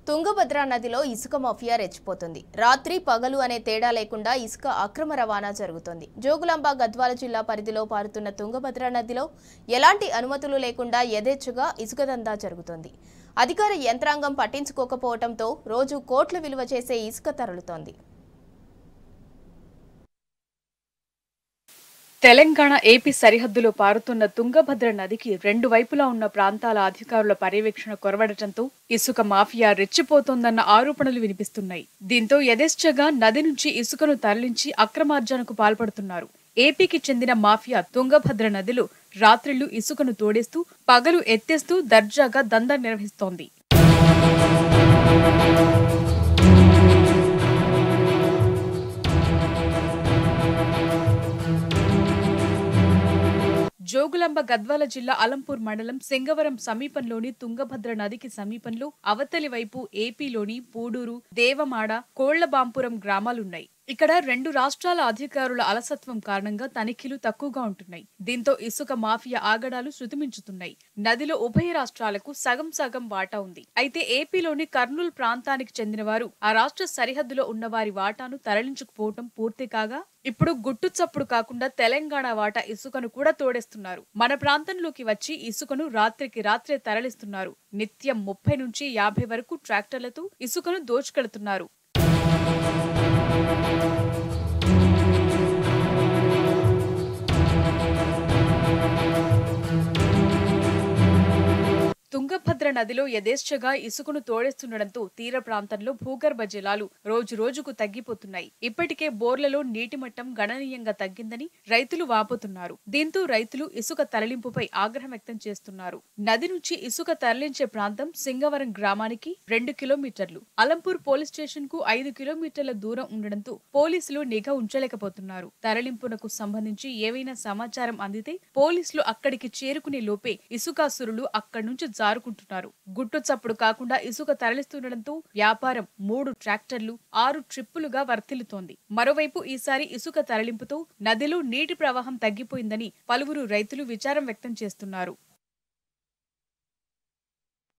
తుంగభద్ర నదిలో ఇసుక మాఫియా రెచ్చిపోతుంది. రాత్రి పగలు అనే తేడా లేకుండా ఇసుక అక్రమ రవాణా జరుగుతోంది. జోగులాంబ గద్వాల జిల్లా పరిధిలో పారుతున్న తుంగభద్ర నదిలో ఎలాంటి అనుమతులు లేకుండా యథేచ్ఛగా ఇసుక దందా జరుగుతోంది. అధికార యంత్రాంగం పట్టించుకోకపోవడంతో రోజు కోట్ల విలువ చేసే ఇసుక తరలుతోంది. తెలంగాణ ఏపీ సరిహద్దులో పారుతున్న తుంగభద్ర నదికి రెండు వైపులా ఉన్న ప్రాంతాల అధికారుల పర్యవేక్షణ కొరవడటంతో ఇసుక మాఫియా రెచ్చిపోతోందన్న ఆరోపణలు వినిపిస్తున్నాయి. దీంతో యథేచ్ఛగా నది నుంచి ఇసుకను తరలించి అక్రమార్జనకు పాల్పడుతున్నారు. ఏపీకి చెందిన మాఫియా తుంగభద్ర నదిలో రాత్రిళ్లు ఇసుకను తోడేస్తూ పగలు ఎత్తేస్తూ దర్జాగా దందా నిర్వహిస్తోంది. జోగులాంబ గద్వాల జిల్లా అలంపూర్ మండలం సింగవరం సమీపంలోని తుంగభద్ర నదికి సమీపంలో అవతలి వైపు ఏపీలోని పూడూరు, దేవమాడ, కోళ్లబాంపురం గ్రామాలున్నాయి. ఇక్కడ రెండు రాష్ట్రాల అధికారుల అలసత్వం కారణంగా తనిఖీలు తక్కువగా ఉంటున్నాయి. దీంతో ఇసుక మాఫియా ఆగడాలు శృతిమించుతున్నాయి. నదిలో ఉభయ రాష్ట్రాలకు సగం సగం వాటా ఉంది. అయితే ఏపీలోని కర్నూలు ప్రాంతానికి చెందిన వారు ఆ రాష్ట్ర సరిహద్దులో ఉన్న వారి వాటాను తరలించుకుపోవటం పూర్తి కాగా ఇప్పుడు గుట్టు చప్పుడు కాకుండా తెలంగాణ వాటా ఇసుకను కూడా తోడేస్తున్నారు. మన ప్రాంతంలోకి వచ్చి ఇసుకను రాత్రికి రాత్రే తరలిస్తున్నారు. నిత్యం 30 నుంచి 50 వరకు ట్రాక్టర్లతో ఇసుకను దోచుకెడుతున్నారు. తుంగభద్ర నదిలో యథేచ్ఛగా ఇసుకను తోడేస్తుండటంతో తీర ప్రాంతంలో భూగర్భ జలాలు రోజు రోజుకు తగ్గిపోతున్నాయి. ఇప్పటికే బోర్లలో నీటి మట్టం గణనీయంగా తగ్గిందని రైతులు వాపోతున్నారు. దీంతో రైతులు ఇసుక తరలింపుపై ఆగ్రహం వ్యక్తం చేస్తున్నారు. నది నుంచి ఇసుక తరలించే ప్రాంతం సింగవరం గ్రామానికి 2 కిలోమీటర్లు, అలంపూర్ పోలీస్ స్టేషన్ కు 5 కిలోమీటర్ల దూరం ఉండడంతో పోలీసులు నిఘా ఉంచలేకపోతున్నారు. తరలింపునకు సంబంధించి ఏవైనా సమాచారం అందితే పోలీసులు అక్కడికి చేరుకునే లోపే ఇసుకాసురులు అక్కడి నుంచి జారుకుంటున్నారు. గుట్టు చప్పుడు కాకుండా ఇసుక తరలిస్తుండటంతో వ్యాపారం 3 ట్రాక్టర్లు 6 ట్రిప్పులుగా వర్తిల్లుతోంది. మరోవైపు ఈసారి ఇసుక తరలింపుతో నదిలో నీటి ప్రవాహం తగ్గిపోయిందని పలువురు రైతులు విచారం వ్యక్తం చేస్తున్నారు.